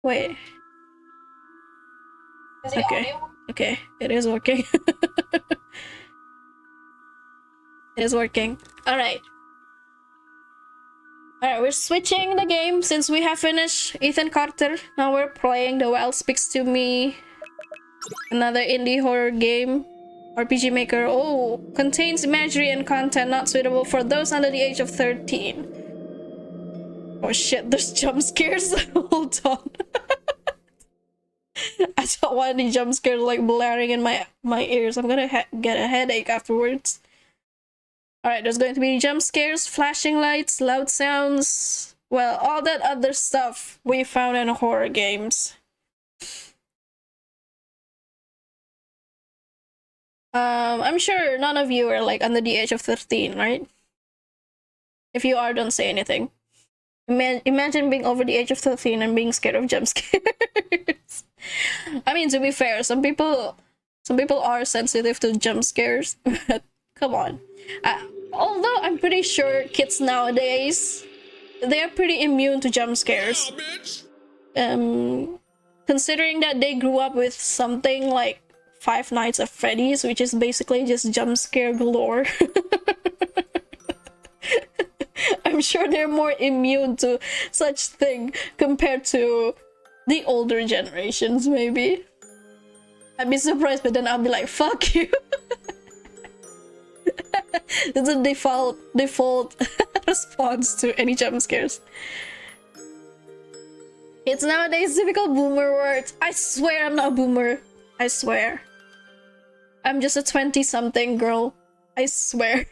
Wait. Okay. Okay. It is working. It is working. Alright. Alright, we're switching the game since we have finished Ethan Carter. Now we're playing The Well Speaks to Me. Another indie horror game. RPG Maker. Oh, contains imagery and content not suitable for those under the age of 13. Oh shit, there's jump scares. Hold on. I don't want any jump scares like blaring in my ears. I'm gonna get a headache afterwards. Alright, there's going to be jump scares, flashing lights, loud sounds. Well, all that other stuff we found in horror games. I'm sure none of you are like under the age of 13, right? If you are, don't say anything. Imagine being over the age of 13 and being scared of jump scares. I mean, to be fair, some people are sensitive to jump scares, but come on. Although I'm pretty sure kids nowadays, they are pretty immune to jump scares. Considering that they grew up with something like Five Nights at Freddy's, which is basically just jump scare galore. I'm sure they're more immune to such thing compared to the older generations, maybe. I'd be surprised, but then I'll be like, fuck you. It's a default response to any jump scares. It's nowadays typical boomer words. I swear I'm not a boomer. I swear. I'm just a 20-something girl. I swear.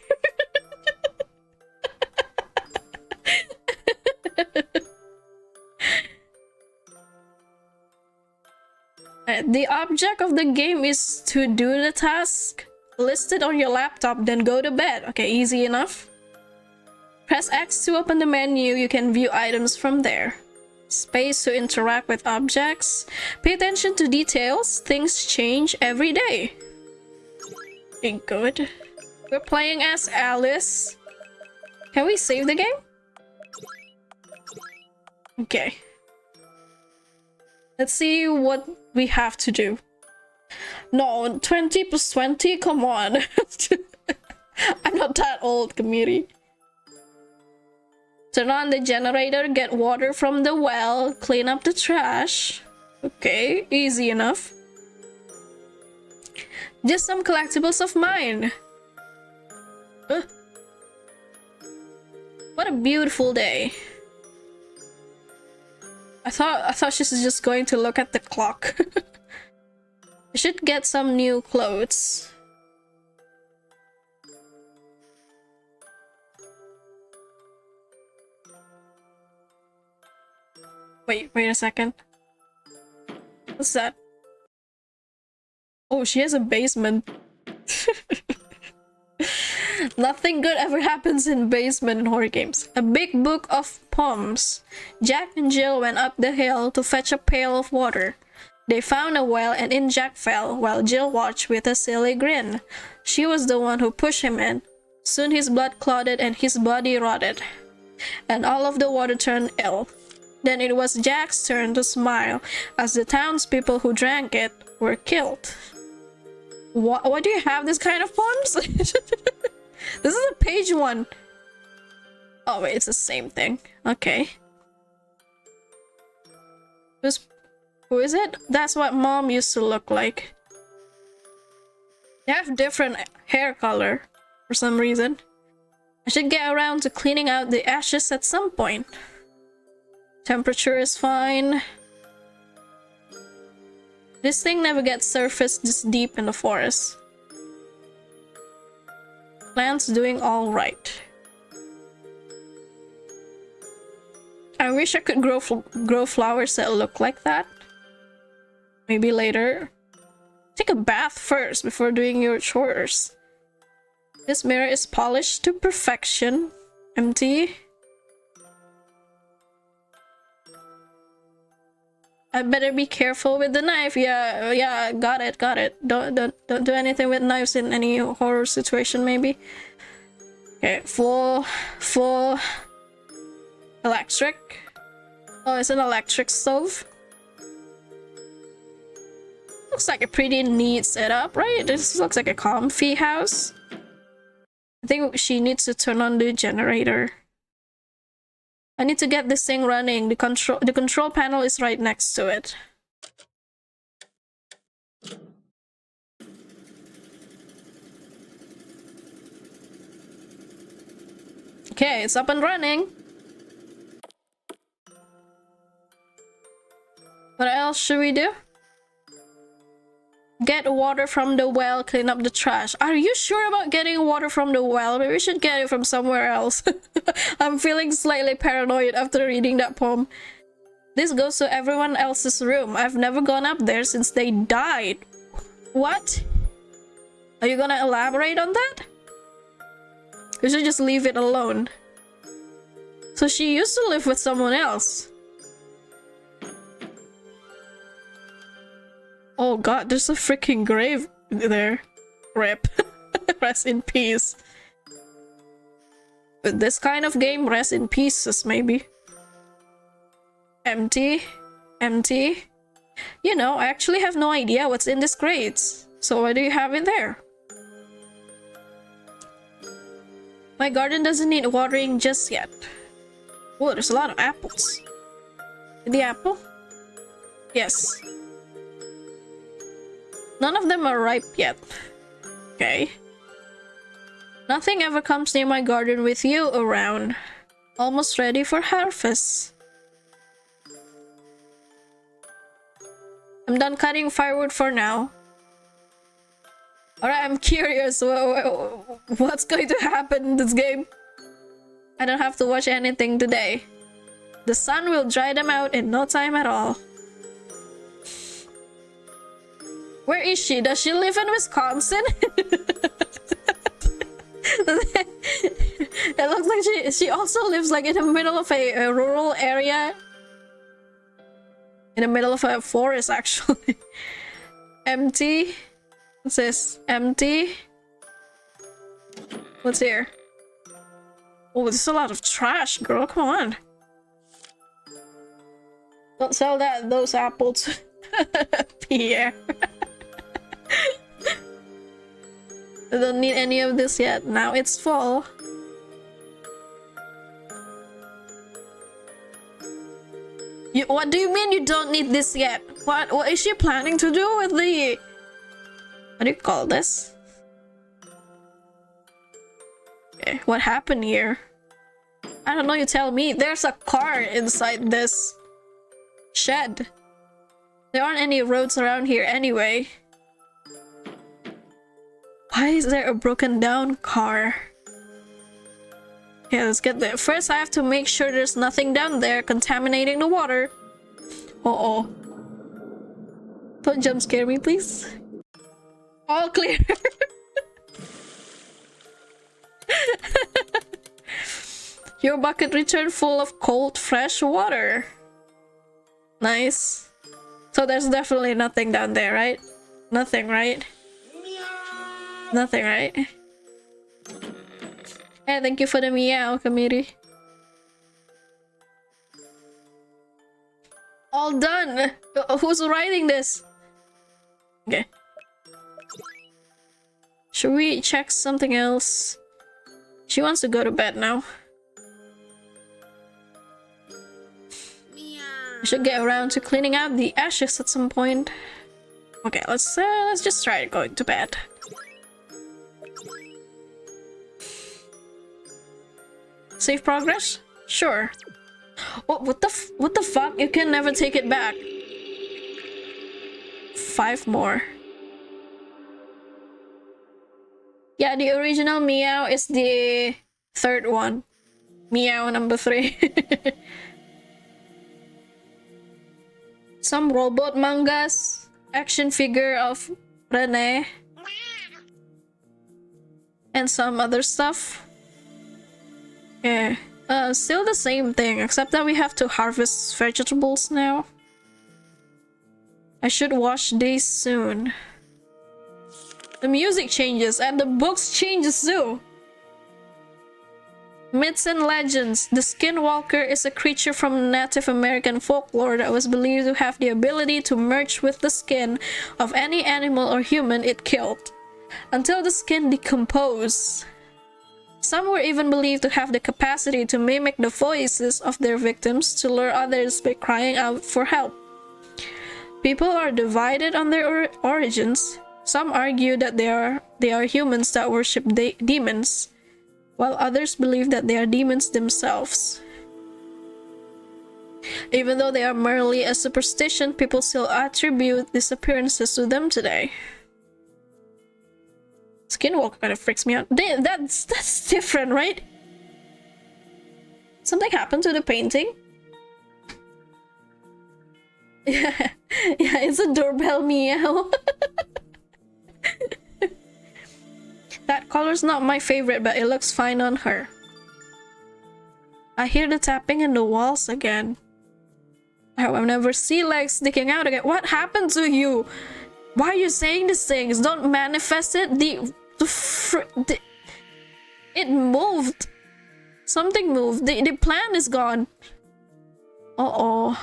The object of the game is to do the task listed on your laptop, then go to bed. Okay, easy enough. Press X to open the menu. You can view items from there. Space to interact with objects. Pay attention to details. Things change every day. Okay, good. We're playing as Alice. Can we save the game? Okay. Let's see what we have to do. No, 20 plus 20? Come on. I'm not that old, Kamiri. Turn on the generator, get water from the well, clean up the trash. Okay, easy enough. Just some collectibles of mine. What a beautiful day. I thought she's just going to look at the clock. I should get some new clothes. Wait a second. What's that? Oh, she has a basement. Nothing good ever happens in basement in horror games. A big book of poems. Jack and Jill went up the hill to fetch a pail of water. They found a well and in Jack fell, while Jill watched with a silly grin. She was the one who pushed him in. Soon his blood clotted and his body rotted, and all of the water turned ill. Then it was Jack's turn to smile, as the townspeople who drank it were killed. What do you have this kind of poems? This is a page one. Oh wait, it's the same thing. Okay. Who is it? That's what Mom used to look like. They have different hair color for some reason. I should get around to cleaning out the ashes at some point. Temperature is fine. This thing never gets surfaced this deep in the forest. Plants doing all right. I wish I could grow flowers that look like that. Maybe later. Take a bath first before doing your chores. This mirror is polished to perfection. Empty. I better be careful with the knife. Yeah, got it. Don't do anything with knives in any horror situation, maybe. Okay, full electric. Oh, it's an electric stove. looks like a pretty neat setup, right? This looks like a comfy house. I think she needs to turn on the generator. I need to get this thing running. The control panel is right next to it. Okay, it's up and running. What else should we do? Get water from the well, clean up the trash. Are you sure about getting water from the well? Maybe we should get it from somewhere else. I'm feeling slightly paranoid after reading that poem. This goes to everyone else's room. I've never gone up there since they died. What? Are you gonna elaborate on that? We should just leave it alone. So she used to live with someone else. Oh god, there's a freaking grave there. Rip. Rest in peace. With this kind of game, rest in pieces, maybe. Empty. Empty. You know, I actually have no idea what's in these crates. So why do you have it there? My garden doesn't need watering just yet. Oh, there's a lot of apples. The apple? Yes. None of them are ripe yet. Okay. Nothing ever comes near my garden with you around. Almost ready for harvest. I'm done cutting firewood for now. Alright, I'm curious. What's going to happen in this game? I don't have to watch anything today. The sun will dry them out in no time at all. Where is she? Does she live in Wisconsin? It looks like she also lives like in the middle of a rural area. In the middle of a forest, actually. Empty. What's this? Empty. What's here? Oh, there's a lot of trash, girl. Come on. Don't sell those apples. Pierre. I don't need any of this yet. Now it's full. What do you mean you don't need this yet? What is she planning to do with the... What do you call this? Okay, what happened here? I don't know, you tell me. There's a car inside this shed. There aren't any roads around here anyway. Why is there a broken down car? Yeah, let's get there. First, I have to make sure there's nothing down there contaminating the water. Uh-oh. Don't jump scare me, please. All clear. Your bucket returned full of cold, fresh water. Nice. So there's definitely nothing down there, right? Nothing, right? Nothing, right? Hey, thank you for the meow, Kamiri. All done! Who's writing this? Okay. Should we check something else? She wants to go to bed now. I should get around to cleaning out the ashes at some point. Okay, let's just try going to bed. Save progress? Sure. What the fuck? You can never take it back. 5 more. Yeah, the original meow is the 3rd one. Meow number 3. Some robot mangas. Action figure of Rene. And some other stuff. Yeah. Still the same thing, except that we have to harvest vegetables now. I should wash these soon. The music changes and the books changes too. Myths and legends. The Skinwalker is a creature from Native American folklore that was believed to have the ability to merge with the skin of any animal or human it killed, until the skin decomposed. Some were even believed to have the capacity to mimic the voices of their victims to lure others by crying out for help. People are divided on their origins. Some argue that they are humans that worship demons, while others believe that they are demons themselves. Even though they are merely a superstition, people still attribute these appearances to them today. Skinwalker kind of freaks me out. That's different, right? Something happened to the painting? Yeah, it's a doorbell meow. That color's not my favorite, but it looks fine on her. I hear the tapping in the walls again. I hope I never see legs sticking out again. What happened to you? Why are you saying these things? Don't manifest it. It moved. Something moved. The plan is gone. Uh-oh.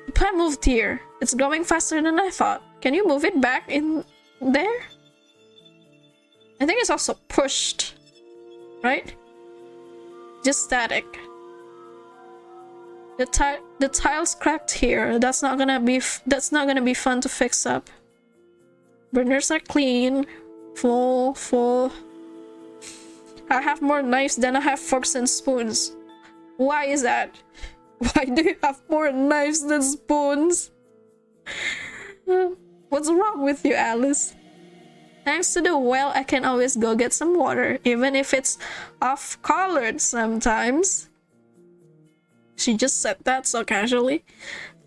The plan moved here. It's going faster than I thought. Can you move it back in there? I think it's also pushed, right? Just static. The tiles cracked here. That's not gonna be fun to fix up. Burners are clean, full. I have more knives than I have forks and spoons. Why is that? Why do you have more knives than spoons? What's wrong with you, Alice? Thanks to the well, I can always go get some water, even if it's off-colored sometimes. She just said that so casually.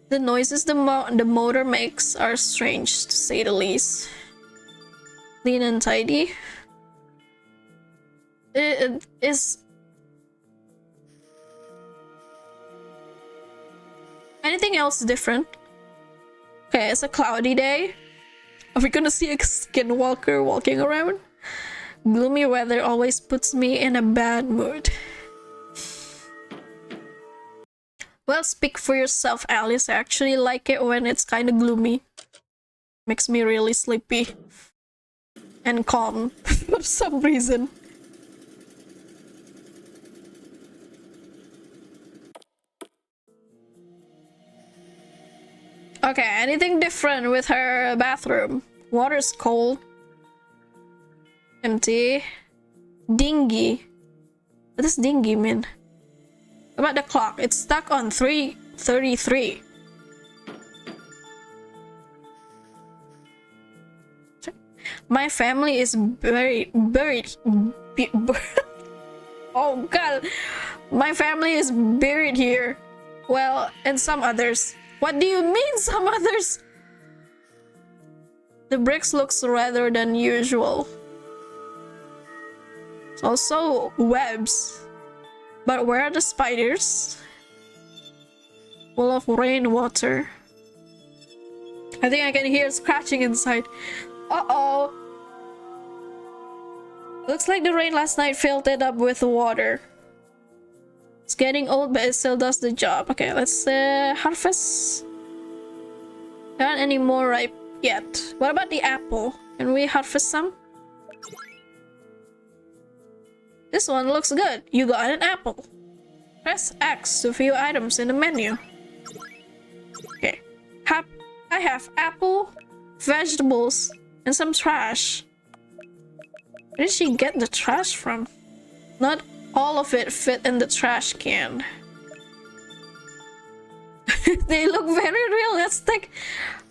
The noises the motor makes are strange, to say the least. Clean and tidy. It is... Anything else different? Okay, it's a cloudy day. Are we gonna see a skinwalker walking around? Gloomy weather always puts me in a bad mood. Well, speak for yourself, Alice. I actually like it when it's kind of gloomy. Makes me really sleepy. And calm for some reason. Okay, anything different with her bathroom? Water's cold. Empty. Dingy. What does dingy mean? About the clock, it's stuck on 3:33. My family is buried. Oh god, my family is buried here. Well, and some others. What do you mean, some others? The bricks looks rather than usual. It's also webs. But where are the spiders? Full of rainwater. I think I can hear scratching inside. Uh-oh. Looks like the rain last night filled it up with water. It's getting old, but it still does the job. Okay, let's harvest. Not any more ripe yet. What about the apple? Can we harvest some? This one looks good. You got an apple. Press X to view items in the menu. Okay. I have apple, vegetables, and some trash. Where did she get the trash from? Not all of it fit in the trash can. They look very realistic.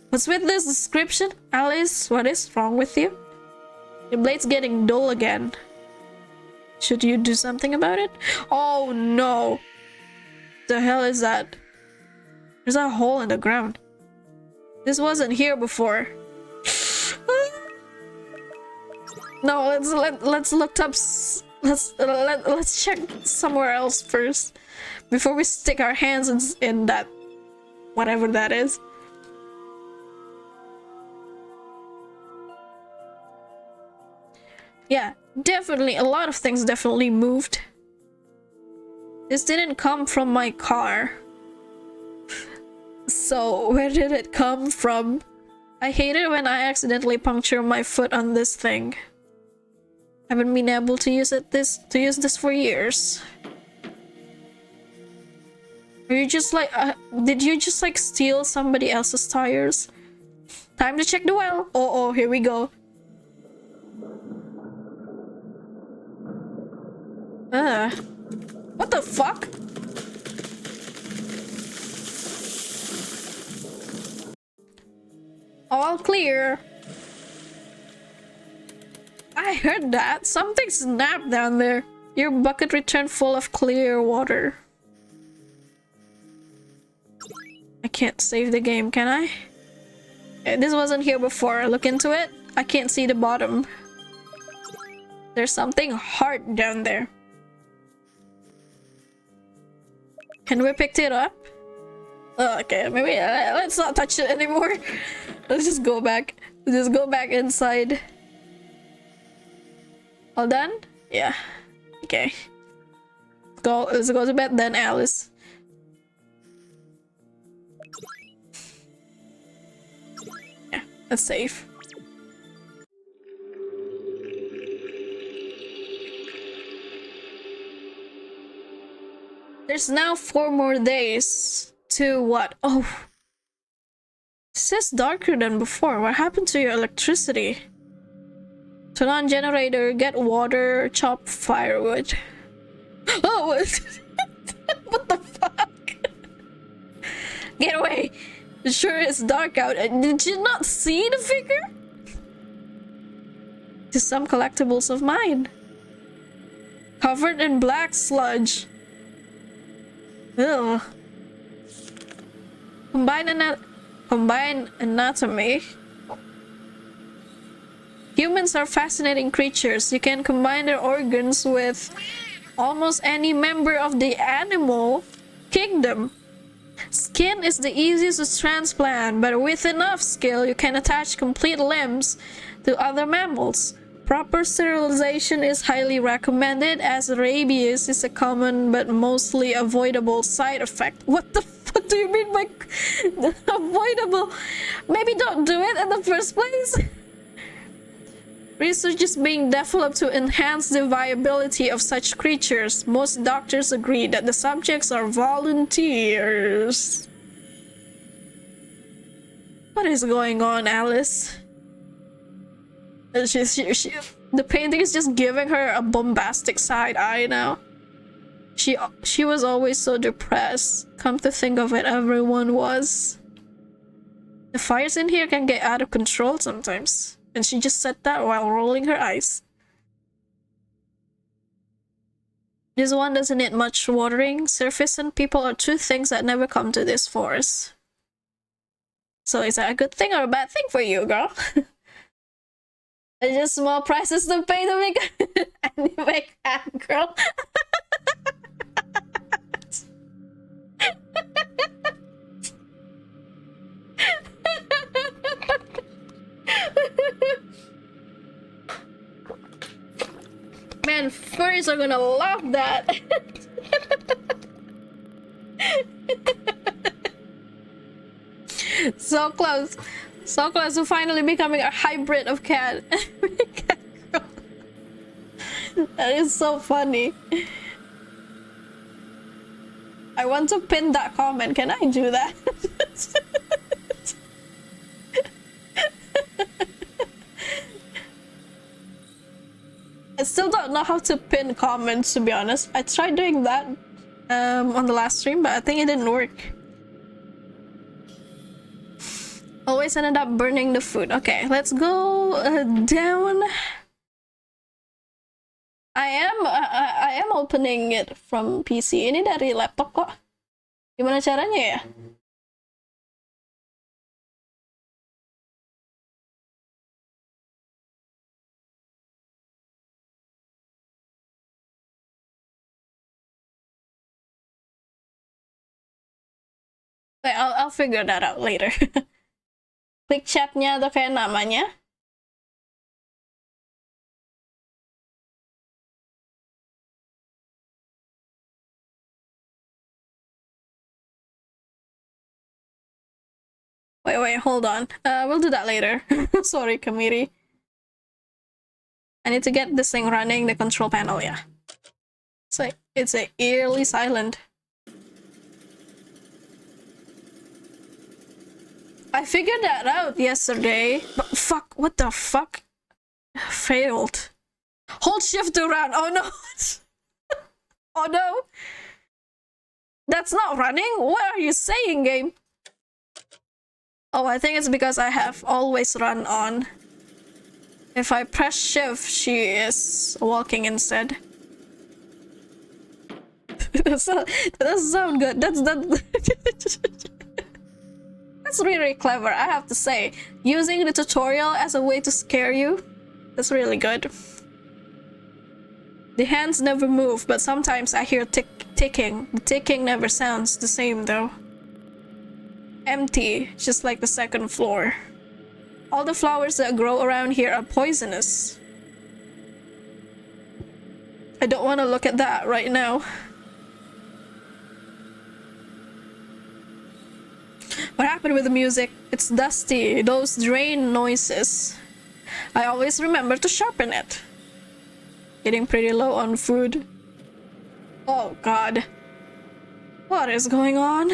What's with this description? Alice, what is wrong with you? Your blade's getting dull again. Should you do something about it? Oh no! The hell is that? There's a hole in the ground. This wasn't here before. No, let's look up. Let's check somewhere else first before we stick our hands in that whatever that is. Yeah, definitely, a lot of things definitely moved. This didn't come from my car. So, where did it come from? I hate it when I accidentally puncture my foot on this thing. Haven't been able to use this for years. Are you just like did you just like steal somebody else's tires? Time to check the well. Oh, here we go. What the fuck? All clear. I heard that. Something snapped down there. Your bucket returned full of clear water. I can't save the game, can I? This wasn't here before. Look into it. I can't see the bottom. There's something hard down there. Can we pick it up? Oh, okay, maybe let's not touch it anymore. Let's just go back. Just go back inside. All done? Yeah. Okay. Let's go to bed then, Alice. Yeah, that's safe. There's now 4 more days to what? Oh. This is darker than before. What happened to your electricity? Turn on generator, get water, chop firewood. Oh, what? What the fuck? Get away! It sure is dark out. Did you not see the figure? To some collectibles of mine. Covered in black sludge. Ugh. Combine anatomy. Humans are fascinating creatures. You can combine their organs with almost any member of the animal kingdom. Skin is the easiest to transplant, but with enough skill, you can attach complete limbs to other mammals. Proper sterilization is highly recommended, as rabies is a common but mostly avoidable side effect. What the fuck do you mean by avoidable? Maybe don't do it in the first place. Research is being developed to enhance the viability of such creatures. Most doctors agree that the subjects are volunteers. What is going on, Alice? The painting is just giving her a bombastic side eye now. She was always so depressed. Come to think of it, everyone was. The fires in here can get out of control sometimes. And she just said that while rolling her eyes. This one doesn't need much watering. Surface and people are two things that never come to this forest. So is that a good thing or a bad thing for you, girl? It's just small prices to pay to make anime cat, girl. Man, furries are gonna love that. So close. So close to finally becoming a hybrid of cat. Cat girl. That is so funny. I want to pin that comment. Can I do that? I still don't know how to pin comments, to be honest. I tried doing that on the last stream, but I think it didn't work. Always ended up burning the food. Okay, let's go down. I am opening it from PC. Ini dari laptop kok. Gimana caranya ya? I'll figure that out later. Klik chatnya atau kayak namanya. Wait, hold on. We'll do that later. Sorry, committee. I need to get this thing running, the control panel, yeah. It's a eerily silent. I figured that out yesterday, but fuck, what the fuck? Failed. Hold shift to run, oh no! Oh no! That's not running? What are you saying, game? Oh, I think it's because I have always run on. If I press shift, she is walking instead. That doesn't sound good. That's really clever, I have to say. Using the tutorial as a way to scare you, that's really good. The hands never move, but sometimes I hear ticking. The ticking never sounds the same though. Empty, just like the second floor. All the flowers that grow around here are poisonous. I don't want to look at that right now. What happened with the music? It's dusty, those drain noises. I always remember to sharpen it. Getting pretty low on food. Oh god. What is going on?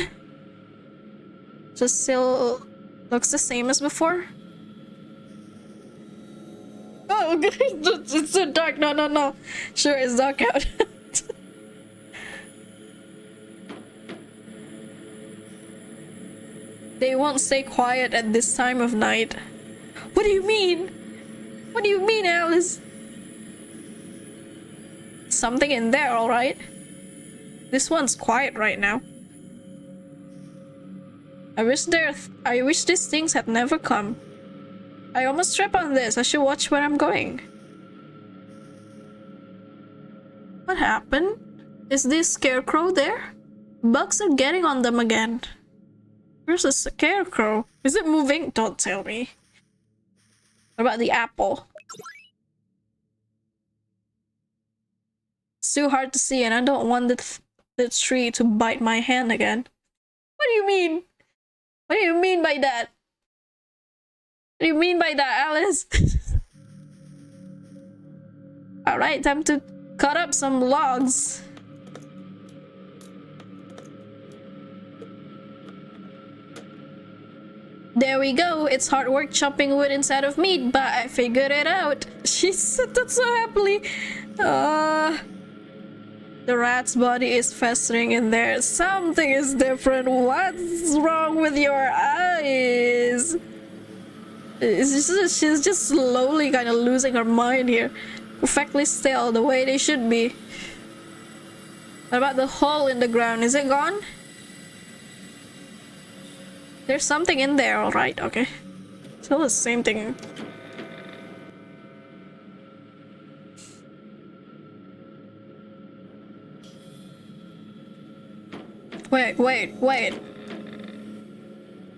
Just still looks the same as before? Oh, it's too dark. No. Sure, it's dark out. They won't stay quiet at this time of night. What do you mean? What do you mean, Alice? Something in there, alright? This one's quiet right now. I wish these things had never come. I almost trip on this. I should watch where I'm going. What happened? Is this scarecrow there? Bugs are getting on them again. Where's the scarecrow? Is it moving? Don't tell me. What about the apple? It's too hard to see and I don't want the tree to bite my hand again. What do you mean? What do you mean by that? What do you mean by that, Alice? Alright, time to cut up some logs. There we go. It's hard work chopping wood instead of meat, but I figured it out. She said that so happily. The rat's body is festering in there. Something is different. What's wrong with your eyes? She's just slowly kind of losing her mind here. Perfectly still, the way they should be. What about the hole in the ground? Is it gone? There's something in there, alright, okay. Still the same thing. Wait.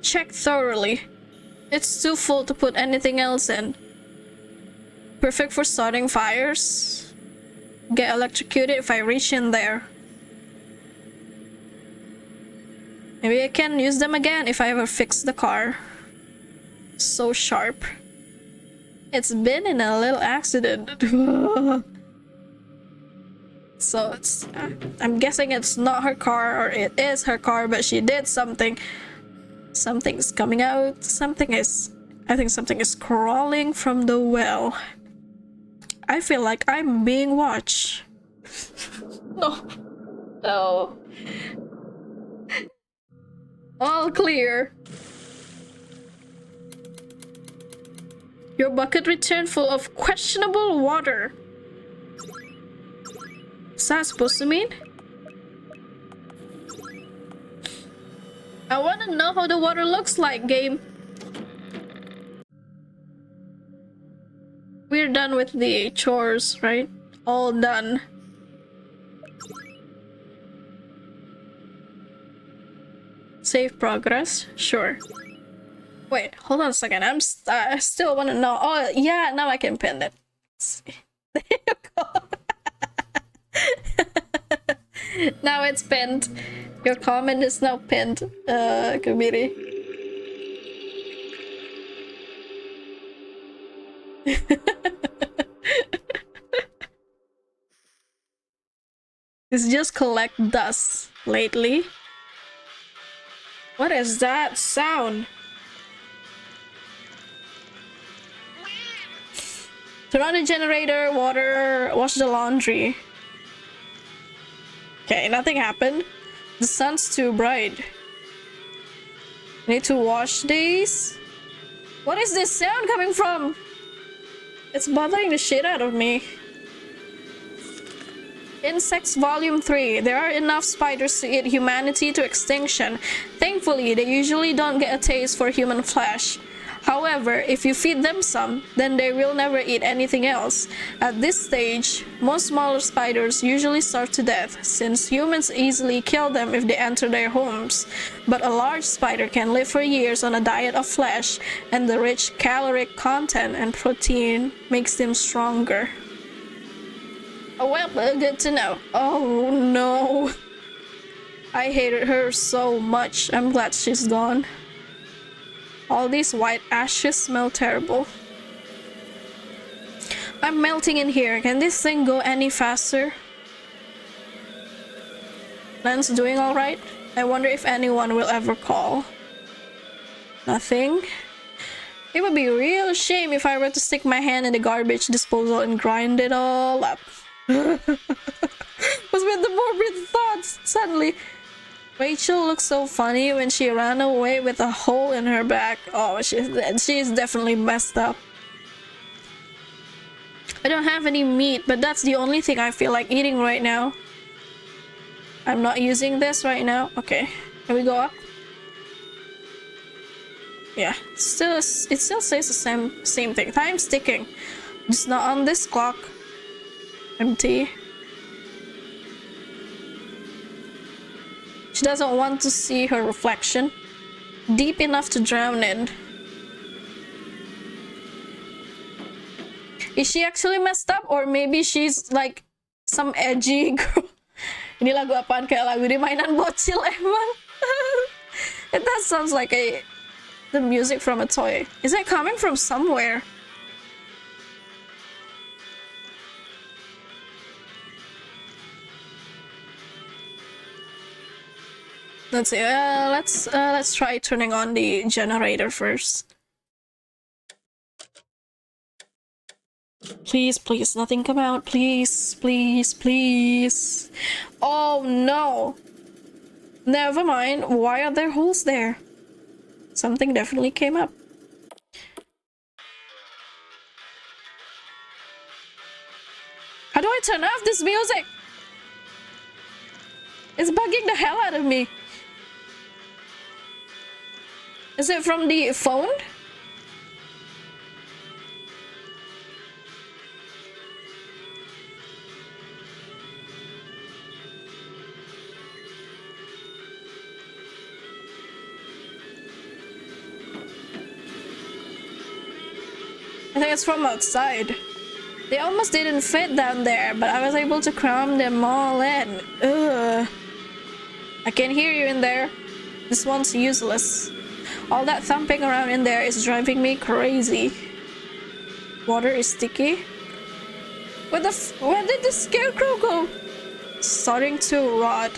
Check thoroughly. It's too full to put anything else in. Perfect for starting fires. Get electrocuted if I reach in there. Maybe I can use them again if I ever fix the car. So sharp. It's been in a little accident. So it's... I'm guessing it's not her car, or it is her car, but she did something. Something's coming out. I think something is crawling from the well. I feel like I'm being watched. No. All clear. Your bucket returned full of questionable water. What's that supposed to mean? I want to know how the water looks like, game. We're done with the chores, right? All done. Save progress? Sure. Wait, hold on a second. I still want to know. Oh, yeah, now I can pin it. Let's see. There you go. Now it's pinned. Your comment is now pinned, committee. It's just collect dust lately. What is that sound? Turn on the generator, water, wash the laundry. Okay, nothing happened. The sun's too bright. Need to wash these. What is this sound coming from? It's bothering the shit out of me. Insects Volume 3. There are enough spiders to eat humanity to extinction. Thankfully, they usually don't get a taste for human flesh. However, if you feed them some, then they will never eat anything else. At this stage, most smaller spiders usually starve to death, since humans easily kill them if they enter their homes. But a large spider can live for years on a diet of flesh, and the rich caloric content and protein makes them stronger. Oh well, good to know. Oh no. I hated her so much. I'm glad she's gone. All these white ashes smell terrible. I'm melting in here. Can this thing go any faster? Lance doing alright? I wonder if anyone will ever call. Nothing. It would be a real shame if I were to stick my hand in the garbage disposal and grind it all up. Was with the morbid thoughts suddenly. Rachel looks so funny when she ran away with a hole in her back. Oh, she's definitely messed up. I don't have any meat, but that's the only thing I feel like eating right now. I'm not using this right now. Okay, can we go up? Yeah, it still says the same thing. Time's ticking. Just not on this clock. Empty. She doesn't want to see her reflection. Deep enough to drown in. Is she actually messed up? Or maybe she's like some edgy girl. Ini lagu apaan? Kayak lagu di mainan bocil emang. That sounds like the music from a toy. Is it coming from somewhere? Let's see. Let's try turning on the generator first. Please, please, nothing come out. Please, please, please. Oh no. Never mind. Why are there holes there? Something definitely came up. How do I turn off this music? It's bugging the hell out of me. Is it from the phone? I think it's from outside. They almost didn't fit down there, but I was able to cram them all in. Ugh. I can hear you in there. This one's useless. All that thumping around in there is driving me crazy. Water is sticky. Where did the scarecrow go? Starting to rot.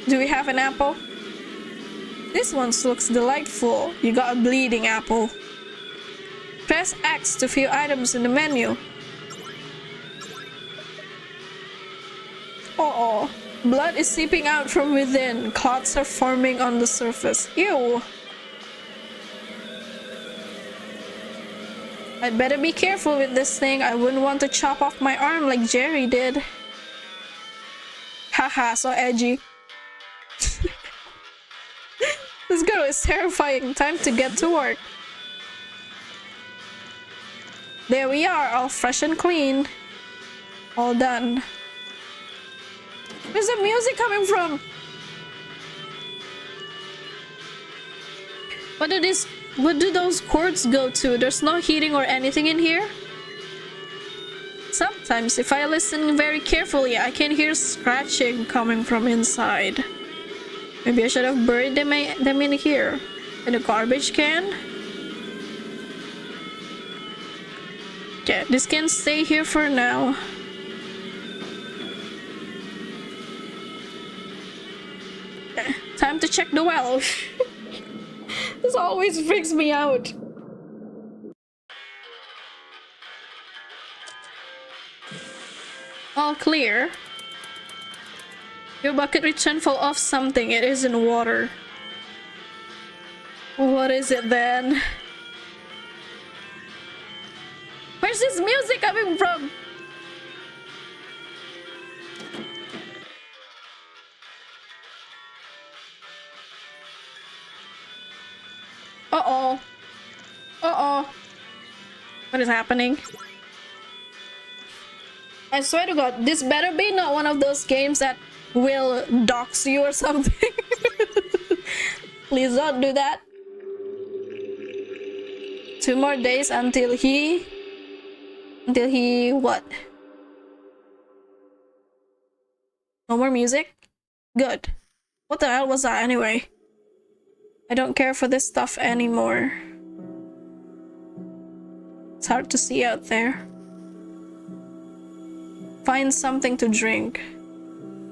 Do we have an apple? This one looks delightful. You got a bleeding apple. Press X to view items in the menu. Uh-oh. Blood is seeping out from within. Clots are forming on the surface. Ew. I'd better be careful with this thing. I wouldn't want to chop off my arm like Jerry did. Haha, so edgy. This girl is terrifying. Time to get to work. There we are, all fresh and clean. All done. Where's the music coming from? What do those cords go to? There's no heating or anything in here? Sometimes, if I listen very carefully, I can hear scratching coming from inside. Maybe I should have buried them in here. In a garbage can? Yeah, this can stay here for now. Time to check the well. This always freaks me out. All clear. Your bucket returned full of something. It isn't water. What is it then? Where's this music coming from? Uh-oh. Uh-oh. What is happening? I swear to God, this better be not one of those games that will dox you or something. Please don't do that. 2 more days until he what? No more music? Good. What the hell was that anyway? I don't care for this stuff anymore. It's hard to see out there. Find something to drink.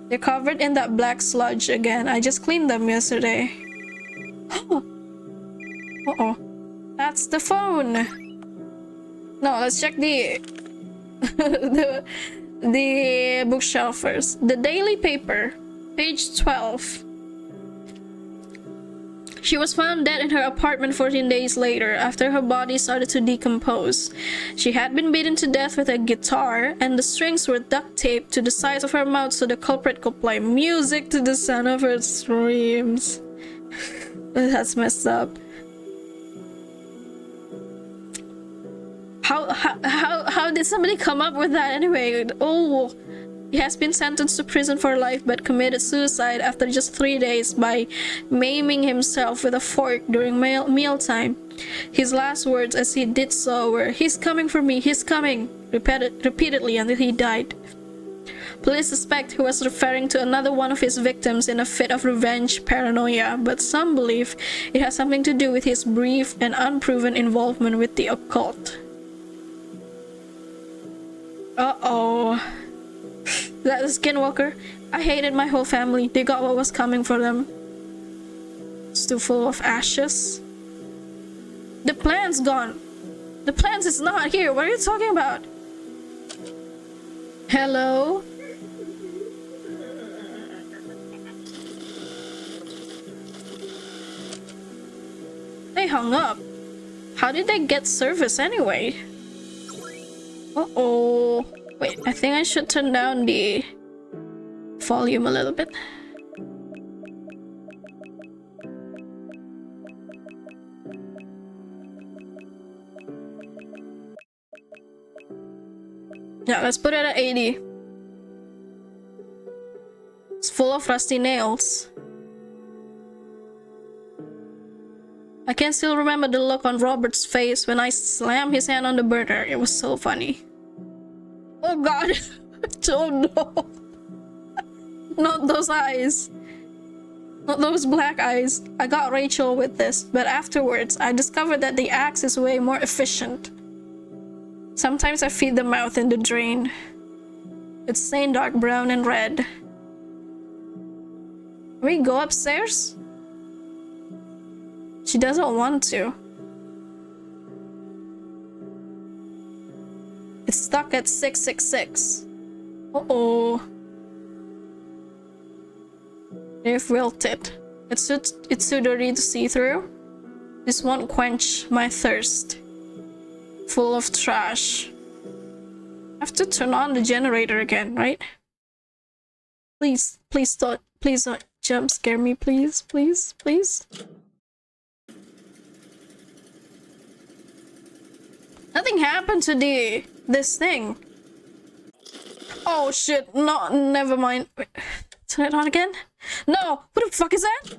They're covered in that black sludge again. I just cleaned them yesterday. Uh-oh. That's the phone. No, let's check the the bookshelf first. The daily paper, page 12. She was found dead in her apartment 14 days later after her body started to decompose. She had been beaten to death with a guitar, and the strings were duct taped to the sides of her mouth so the culprit could play music to the sound of her screams. That's messed up. How did somebody come up with that anyway? Oh, he has been sentenced to prison for life but committed suicide after just 3 days by maiming himself with a fork during mealtime. His last words as he did so were, "He's coming for me, he's coming," repeatedly until he died. Police suspect he was referring to another one of his victims in a fit of revenge paranoia, but some believe it has something to do with his brief and unproven involvement with the occult. Uh-oh. That the Skinwalker? I hated my whole family. They got what was coming for them. It's too full of ashes. The plant's gone. The plant is not here. What are you talking about? Hello? They hung up. How did they get service anyway? Uh-oh. Wait, I think I should turn down the volume a little bit. Yeah, let's put it at 80. It's full of rusty nails. I can still remember the look on Robert's face when I slammed his hand on the burner. It was so funny. Oh god. Oh no. Not those eyes. Not those black eyes. I got Rachel with this, but afterwards I discovered that the axe is way more efficient. Sometimes I feed the mouth in the drain. It's stained dark brown and red. We go upstairs? She doesn't want to. It's stuck at 666. Uh-oh. They've wilted. It's too dirty to see through. This won't quench my thirst. Full of trash. I have to turn on the generator again, right? Please don't jump scare me, please. Nothing happened to this thing. Oh shit, no, never mind. Wait, turn it on again? No, what the fuck is that?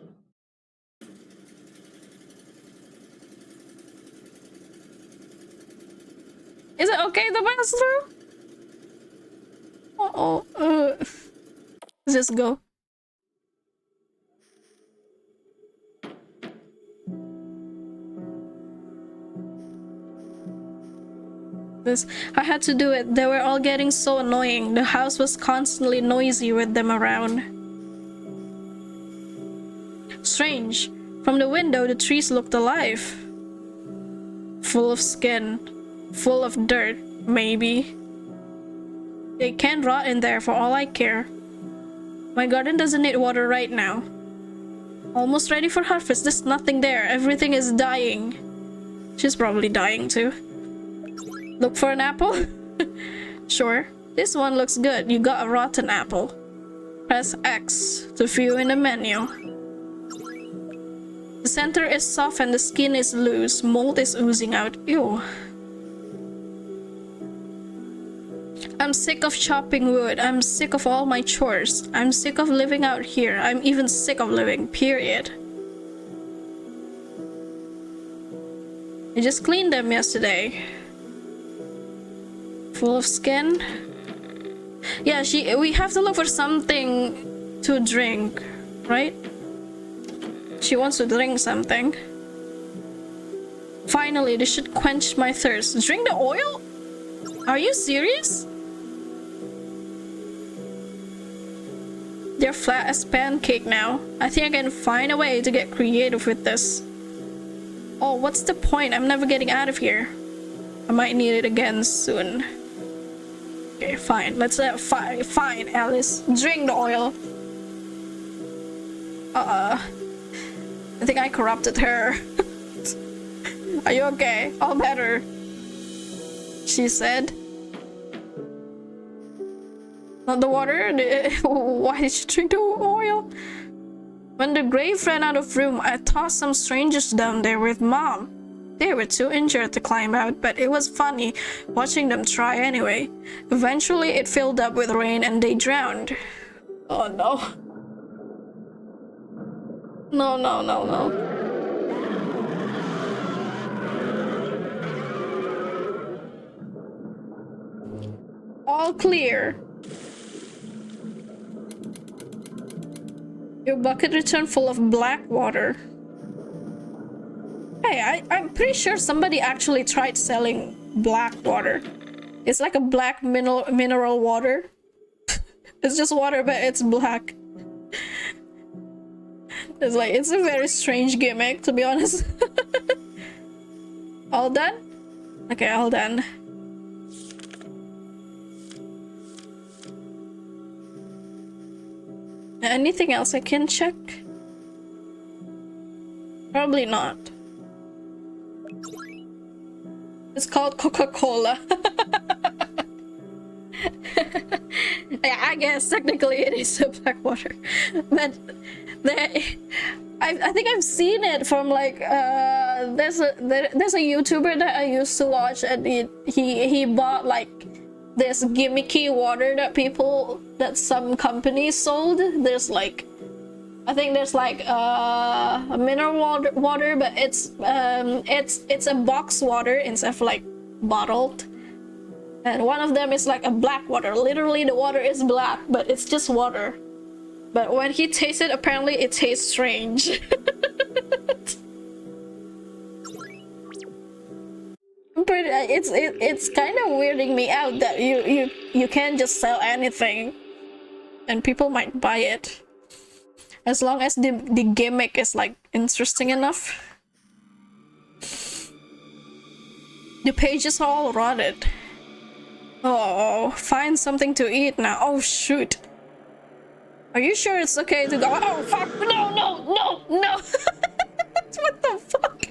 Is it okay to pass through? Uh-oh. Let's just go. This, I had to do it. They were all getting so annoying. The house was constantly noisy with them around. Strange. From the window, the trees looked alive. Full of skin. Full of dirt, maybe. They can't rot in there for all I care. My garden doesn't need water right now. Almost ready for harvest. There's nothing there. Everything is dying. She's probably dying too. Look for an apple? Sure. This one looks good. You got a rotten apple. Press X to view in the menu. The center is soft and the skin is loose. Mold is oozing out. Ew. I'm sick of chopping wood. I'm sick of all my chores. I'm sick of living out here. I'm even sick of living, period. I just cleaned them yesterday. Full of skin. Yeah, we have to look for something to drink, right? She wants to drink something. Finally, this should quench my thirst. Drink the oil? Are you serious? They're flat as pancake now. I think I can find a way to get creative with this. Oh, what's the point? I'm never getting out of here. I might need it again soon. Okay, fine. Let's fine, Alice. Drink the oil. I think I corrupted her. Are you okay? All better. She said. Not the water? Why did you drink the oil? When the grave ran out of room, I tossed some strangers down there with Mom. They were too injured to climb out, but it was funny watching them try anyway. Eventually, it filled up with rain and they drowned. Oh no. No, no, no, no. All clear. Your bucket returned full of black water. Hey, I'm pretty sure somebody actually tried selling black water. It's like a black mineral water. It's just water, but it's black. It's a very strange gimmick, to be honest. All done? Okay, all done. Anything else I can check? Probably not. It's called Coca-Cola. Yeah, I guess technically it is a black water, but I think I've seen it from like there's a YouTuber that I used to watch, and he bought like this gimmicky water that some companies sold. There's like, I think there's like a mineral water, but it's a box water instead of like bottled. And one of them is like a black water. Literally the water is black, but it's just water. But when he tasted, apparently it tastes strange. It's kind of weirding me out that you can't just sell anything and people might buy it as long as the gimmick is like interesting enough. The pages are all rotted. Oh, find something to eat now. Oh shoot. Are you sure it's okay to go? Oh fuck, no. What the fuck?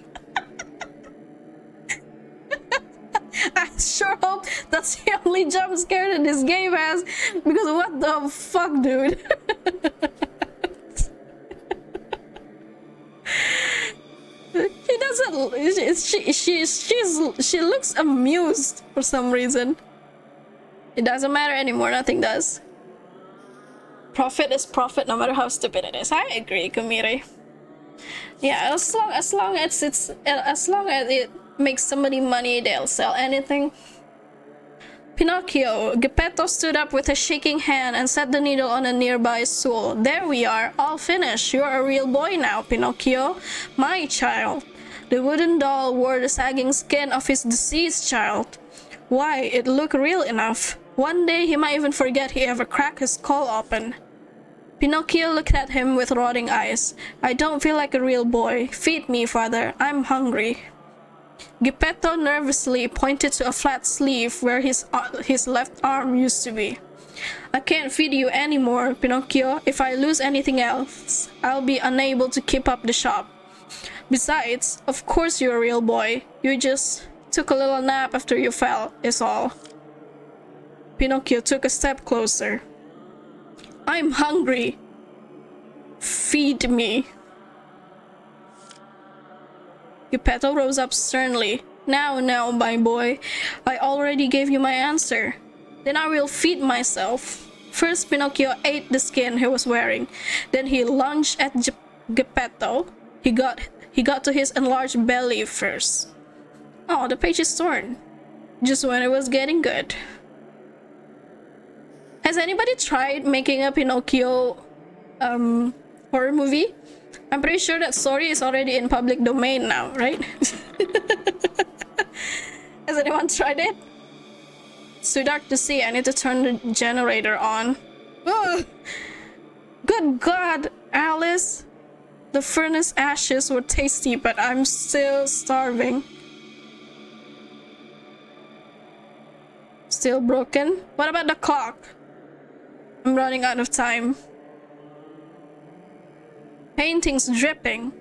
I sure hope that's the only jump scare that this game has, because what the fuck, dude? She doesn't. She looks amused for some reason. It doesn't matter anymore. Nothing does. Profit is profit, no matter how stupid it is. I agree, Kumiri. Yeah, as long as it makes somebody money, they'll sell anything. Pinocchio. Geppetto stood up with a shaking hand and set the needle on a nearby stool. There we are, all finished. You're a real boy now, Pinocchio. My child. The wooden doll wore the sagging skin of his deceased child. Why, it looked real enough. One day he might even forget he ever cracked his skull open. Pinocchio looked at him with rotting eyes. I don't feel like a real boy. Feed me, father. I'm hungry. Geppetto nervously pointed to a flat sleeve where his left arm used to be. I can't feed you anymore, Pinocchio. If I lose anything else, I'll be unable to keep up the shop. Besides, of course you're a real boy. You just took a little nap after you fell, is all. Pinocchio took a step closer. I'm hungry. Feed me. Geppetto rose up sternly. Now, my boy. I already gave you my answer. Then I will feed myself. First, Pinocchio ate the skin he was wearing. Then he lunged at Geppetto. He got to his enlarged belly first. Oh, the page is torn. Just when it was getting good. Has anybody tried making a Pinocchio horror movie? I'm pretty sure that story is already in public domain now, right? Has anyone tried it? It's too dark to see. I need to turn the generator on. Ugh. Good God, Alice. The furnace ashes were tasty, but I'm still starving. Still broken? What about the clock? I'm running out of time. Paintings dripping.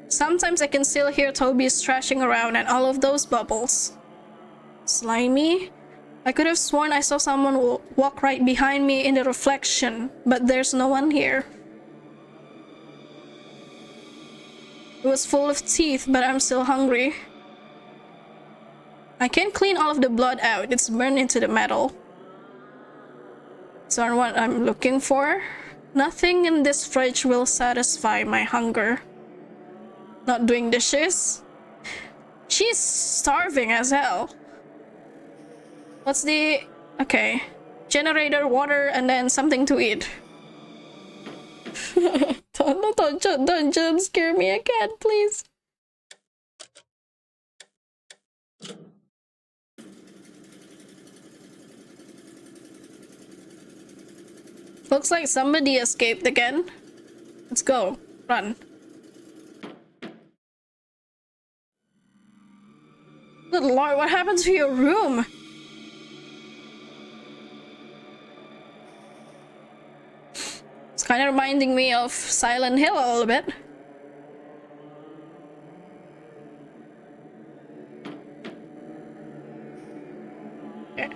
Sometimes I can still hear Toby thrashing around and all of those bubbles. Slimy? I could have sworn I saw someone walk right behind me in the reflection, but there's no one here. It was full of teeth, but I'm still hungry. I can't clean all of the blood out. It's burned into the metal. It's not what I'm looking for. Nothing in this fridge will satisfy my hunger. Not doing dishes? She's starving as hell. What's the... Okay. Generator, water, and then something to eat. Don't jump scare me again, please. Looks like somebody escaped again. Let's go. Run. Good lord, what happened to your room? It's kind of reminding me of Silent Hill a little bit.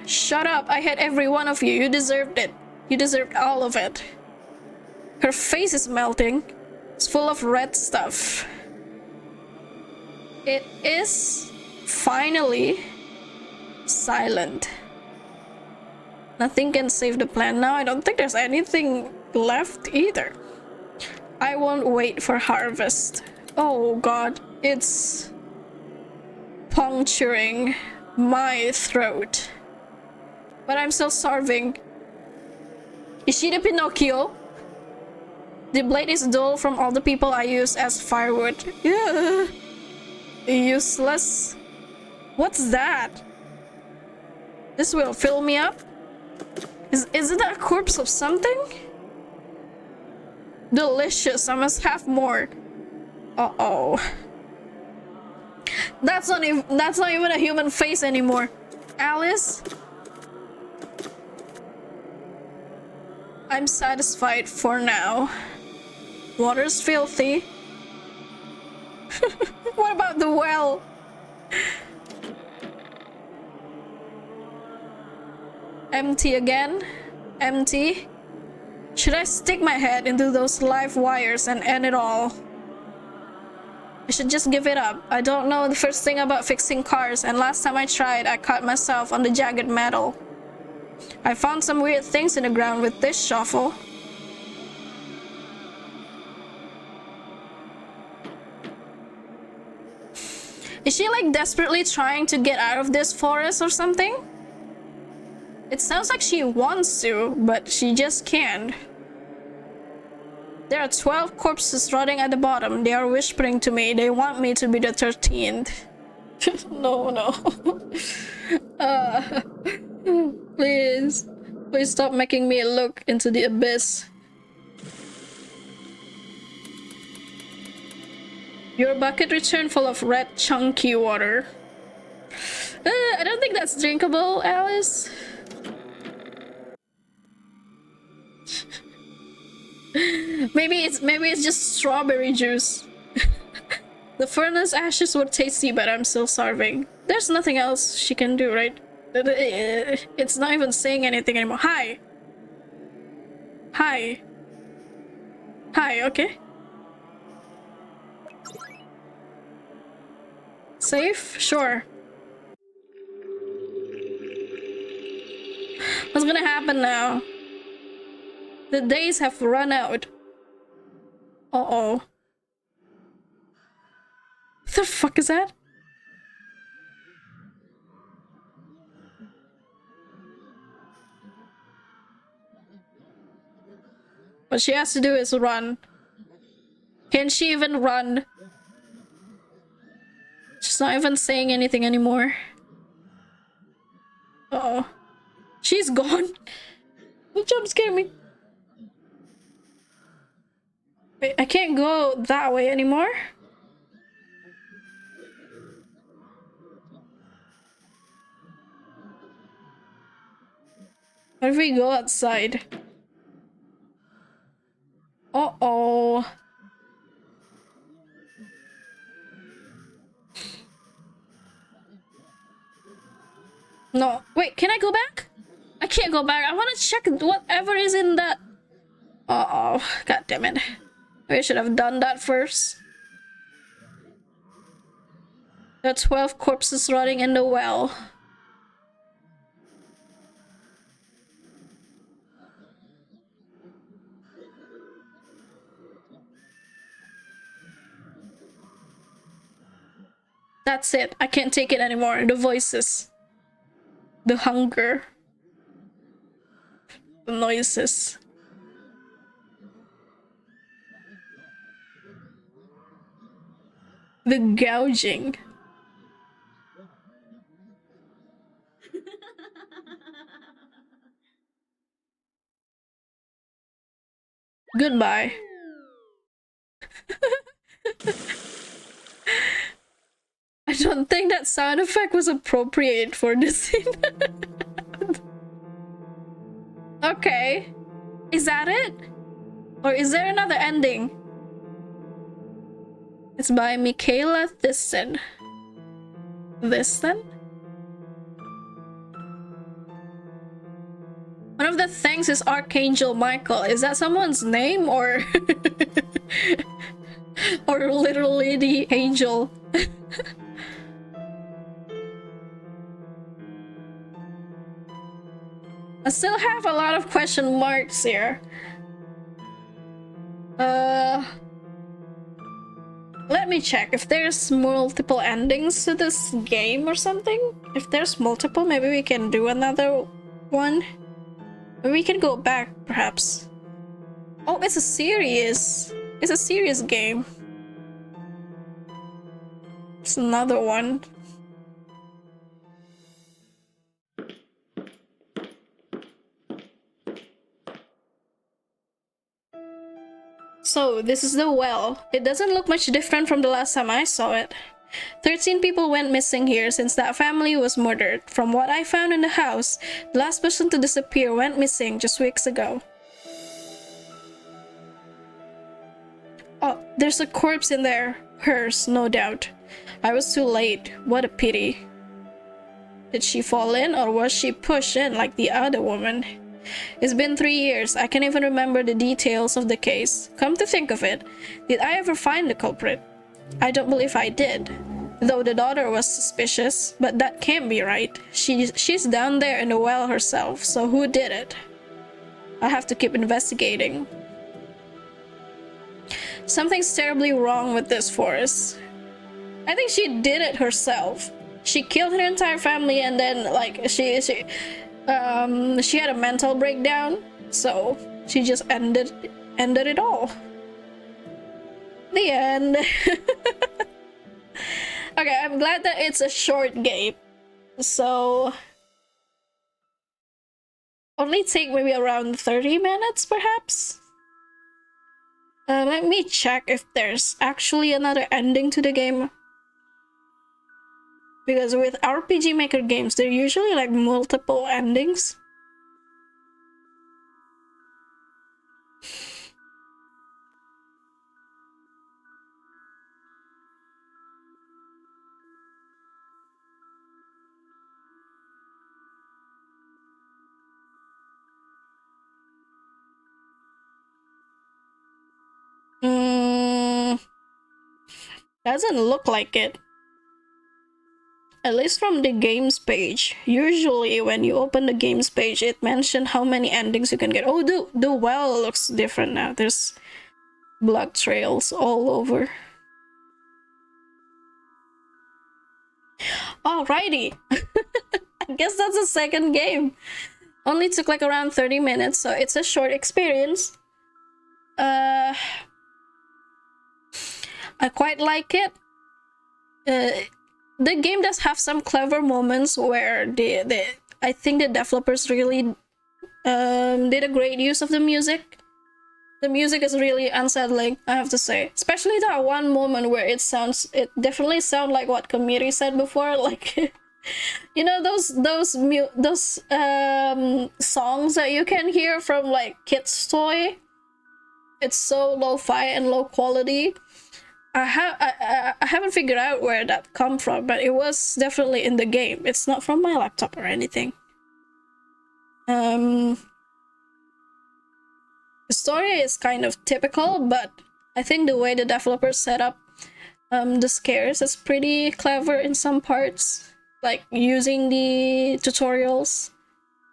Shut up, I hate every one of you. You deserved it. You deserved all of it. Her face is melting. It's full of red stuff. It is finally silent. Nothing can save the plant now. I don't think there's anything left either. I won't wait for harvest. Oh god, it's puncturing my throat. But I'm still starving. Is she the Pinocchio? The blade is dull from all the people I use as firewood. Ugh. Useless. What's that? This will fill me up? Is it a corpse of something? Delicious. I must have more. Uh-oh. That's not even a human face anymore. Alice? I'm satisfied for now. Water's filthy. What about the well? Empty again? Empty? Should I stick my head into those live wires and end it all? I should just give it up. I don't know the first thing about fixing cars, and last time I tried, I cut myself on the jagged metal. I found some weird things in the ground with this shovel. Is she like desperately trying to get out of this forest or something? It sounds like she wants to, but she just can't. There are 12 corpses rotting at the bottom. They are whispering to me. They want me to be the 13th. No, no. Uh, please. Please stop making me look into the abyss. Your bucket returned full of red chunky water. I don't think that's drinkable, Alice. Maybe it's just strawberry juice. The furnace ashes were tasty, but I'm still starving. There's nothing else she can do, right? It's not even saying anything anymore. Hi. Hi. Hi, okay. Safe? Sure. What's gonna happen now? The days have run out. Uh-oh. What the fuck is that? What she has to do is run. Can she even run? She's not even saying anything anymore. Uh-oh. She's gone. Don't jump scare me. Wait, I can't go that way anymore? What if we go outside? Uh-oh. No. Wait, can I go back? I can't go back. I want to check whatever is in that. Uh-oh. God damn it. Maybe I should have done that first. There are 12 corpses rotting in the well. That's it. I can't take it anymore. The voices. The hunger. The noises. The gouging. Goodbye. I don't think that sound effect was appropriate for this scene. Okay. Is that it? Or is there another ending? It's by Michaela Thisten. Thisten? One of the things is Archangel Michael. Is that someone's name or or literally the angel? I still have a lot of question marks here. Let me check if there's multiple endings to this game or something. If there's multiple, maybe we can do another one. Or we can go back, perhaps. Oh, it's a series. It's a serious game. It's another one. So, this is the well. It doesn't look much different from the last time I saw it. 13 people went missing here since that family was murdered. From what I found in the house, the last person to disappear went missing just weeks ago. Oh, there's a corpse in there. Hers, no doubt. I was too late. What a pity. Did she fall in or was she pushed in like the other woman? It's been 3 years. I can't even remember the details of the case. Come to think of it, did I ever find the culprit? I don't believe I did. Though the daughter was suspicious, but that can't be right. She's down there in the well herself, so who did it? I have to keep investigating. Something's terribly wrong with this forest. I think she did it herself. She killed her entire family and then like she had a mental breakdown, so she just ended it all. The end. Okay, I'm glad that it's a short game. So only take maybe around 30 minutes, perhaps. Let me check if there's actually another ending to the game. Because with RPG Maker games, there are usually like multiple endings. Doesn't look like it. At least from the games page. Usually when you open the games page, it mentioned how many endings you can get. Oh, the well looks different now. There's blood trails all over. Alrighty. I guess that's the second game. Only took like around 30 minutes, so it's a short experience. I quite like it. The game does have some clever moments where I think the developers really did a great use of the music. The music is really unsettling, I have to say. Especially that one moment where it definitely sounds like what Kamiri said before, like you know those songs that you can hear from like kids' toy. It's so lo-fi and low quality. I haven't figured out where that come from, but it was definitely in the game. It's not from my laptop or anything. The story is kind of typical, but I think the way the developers set up the scares is pretty clever in some parts, like using the tutorials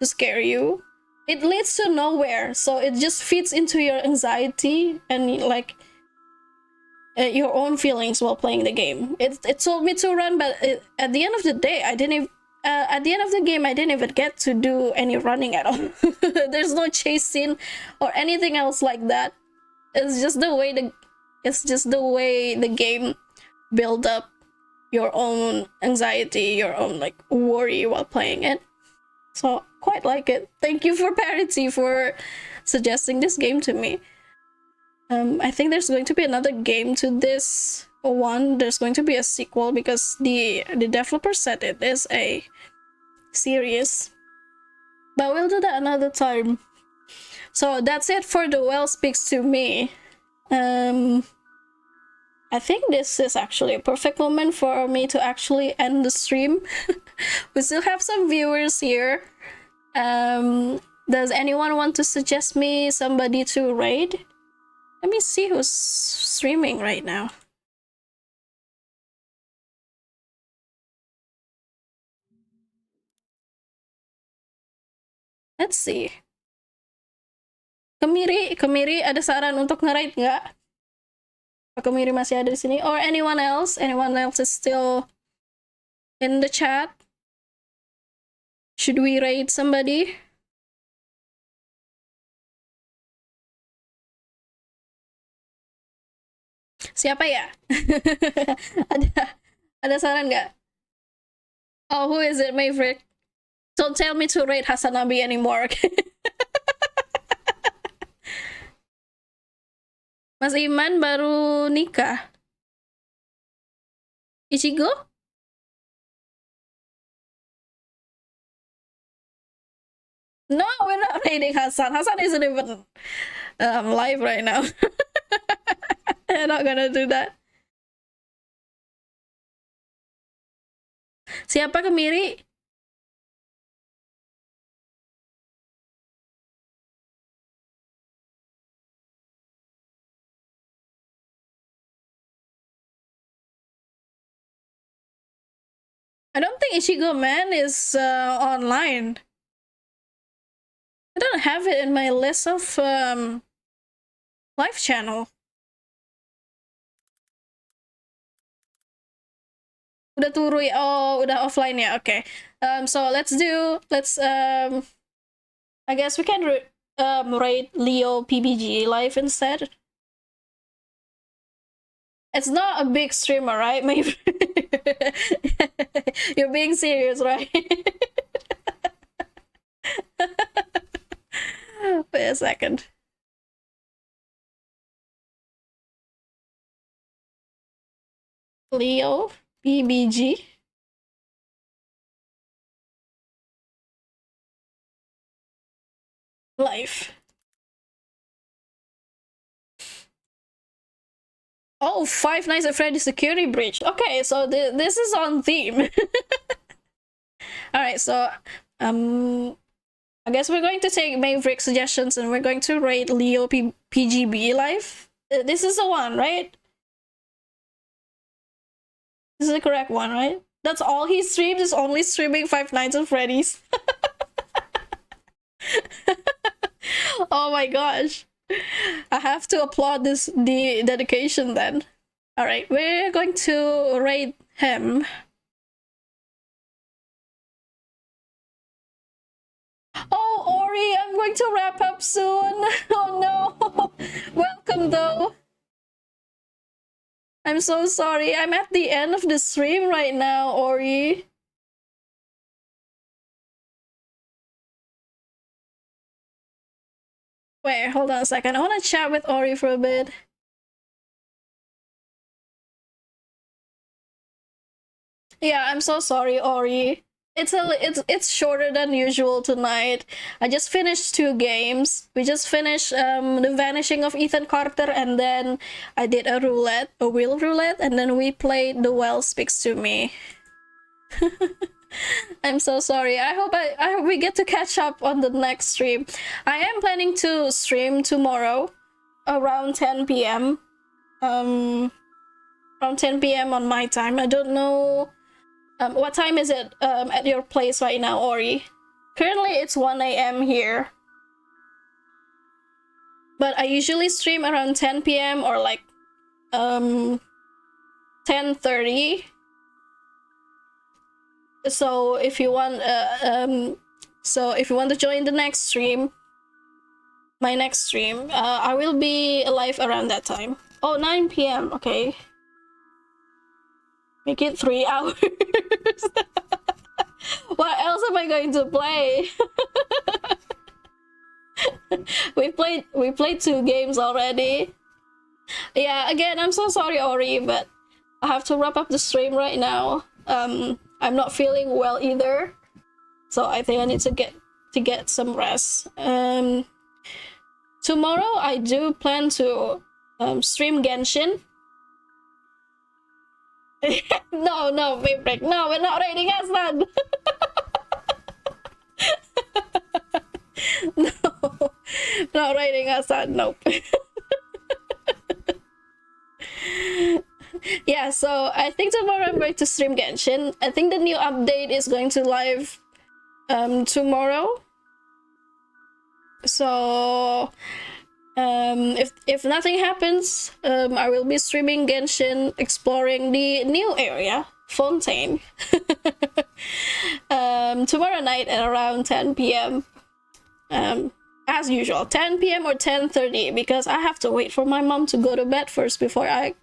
to scare you. It leads to nowhere, so it just feeds into your anxiety and like your own feelings while playing the game. It told me to run, but at the end of the day, I didn't. At the end of the game, I didn't even get to do any running at all. There's no chase scene or anything else like that. It's just the way the game build up your own anxiety, your own like worry while playing it. So quite like it. Thank you for Parity for suggesting this game to me. I think there's going to be another game to this one. There's going to be a sequel because the developer said it is a series. But we'll do that another time. So that's it for The Well Speaks to Me. I think this is actually a perfect moment for me to actually end the stream. We still have some viewers here. Does anyone want to suggest me somebody to raid? Let me see who's streaming right now. Let's see. Kamiri, ada saran untuk nge-raid nggak? Pak Kamiri masih ada di sini? Or anyone else? Anyone else is still in the chat? Should we raid somebody? Siapa ya? ada saran nggak? Oh, who is it, Maverick? Don't tell me to raid Hasanabi anymore, okay? Mas Iman baru nikah. Ichigo? No, we're not raiding Hasan. Hasan isn't even live right now. I'm not gonna do that. Siapa Kemiri? I don't think Ichigo Man is online. I don't have it in my list of live channel. Udah turu ya? Oh, udah offline ya? Okay. So let's I guess we can rate Leo PBG live instead. It's not a big streamer, right? Maybe you're being serious, right? Wait a second. Leo BBG. Life. Oh, Five Nights at Freddy's Security Breach. Okay, so this is on theme. All right, so I guess we're going to take Maverick suggestions and we're going to rate Leo PGB Life. This is the one, right? This is the correct one, right? That's all he streams, is only streaming Five Nights at Freddy's. Oh my gosh. I have to applaud the dedication then. Alright, we're going to rate him. Oh, Ori, I'm going to wrap up soon. Oh no. Welcome though. I'm so sorry. I'm at the end of the stream right now, Ori. Wait, hold on a second. I want to chat with Ori for a bit. Yeah, I'm so sorry, Ori. It's shorter than usual tonight. I just finished 2 games. We just finished the Vanishing of Ethan Carter, and then I did a wheel roulette, and then we played The Well Speaks to Me. I'm so sorry. I hope we get to catch up on the next stream. I am planning to stream tomorrow around 10 p.m. Around 10 p.m. on my time. I don't know. What time is it at your place right now, Ori? Currently, it's 1 a.m. here. But I usually stream around 10 p.m. or like 10:30. So if you want to join the next stream, my next stream, I will be live around that time. Oh, 9 p.m. Okay. Make it 3 hours. What else am I going to play? we played 2 games already. Yeah, again, I'm so sorry, Ori, but I have to wrap up the stream right now. I'm not feeling well either, so I think I need to get some rest. Tomorrow I do plan to stream Genshin. No, Maverick, no, we're not rating Aslan. No, not rating Aslan, nope. Yeah, so I think tomorrow I'm going to stream Genshin. I think the new update is going to live tomorrow. So if nothing happens, I will be streaming Genshin, exploring the new area, Fontaine. Tomorrow night at around 10 p.m. As usual, 10 p.m. or 10:30, because I have to wait for my mom to go to bed first before I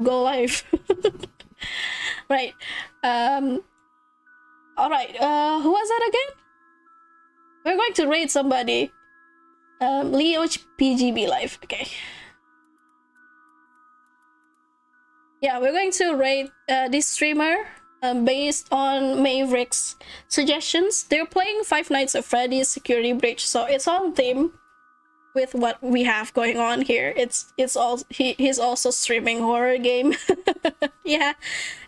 go live. Right. All right. Who was that again? We're going to rate somebody. Leo PGB Live. Okay. Yeah, we're going to rate this streamer based on Maverick's suggestions. They're playing Five Nights at Freddy's Security Breach, so it's on theme with what we have going on here. He's also streaming horror game. yeah,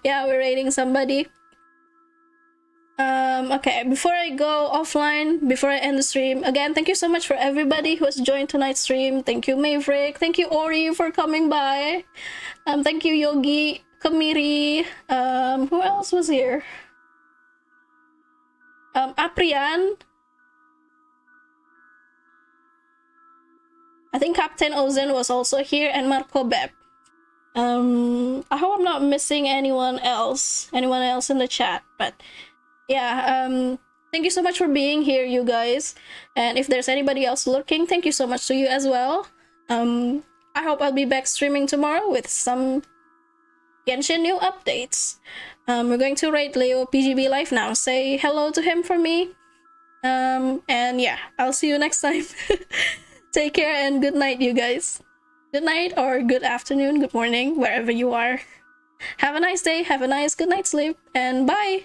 we're rating somebody. Okay, before I go offline, before I end the stream, again, thank you so much for everybody who has joined tonight's stream. Thank you, Maverick. Thank you, Ori, for coming by. Thank you, Yogi, Kamiri. Who else was here? Aprian. I think Captain Ozen was also here, and Marco Beb. I hope I'm not missing anyone else in the chat, but yeah, thank you so much for being here, you guys. And if there's anybody else lurking, thank you so much to you as well. I hope I'll be back streaming tomorrow with some Genshin new updates. We're going to rate Leo PGB Live now. Say hello to him for me. And yeah, I'll see you next time. Take care and good night, you guys. Good night or good afternoon, good morning, wherever you are. Have a nice day, have a nice good night sleep, and bye!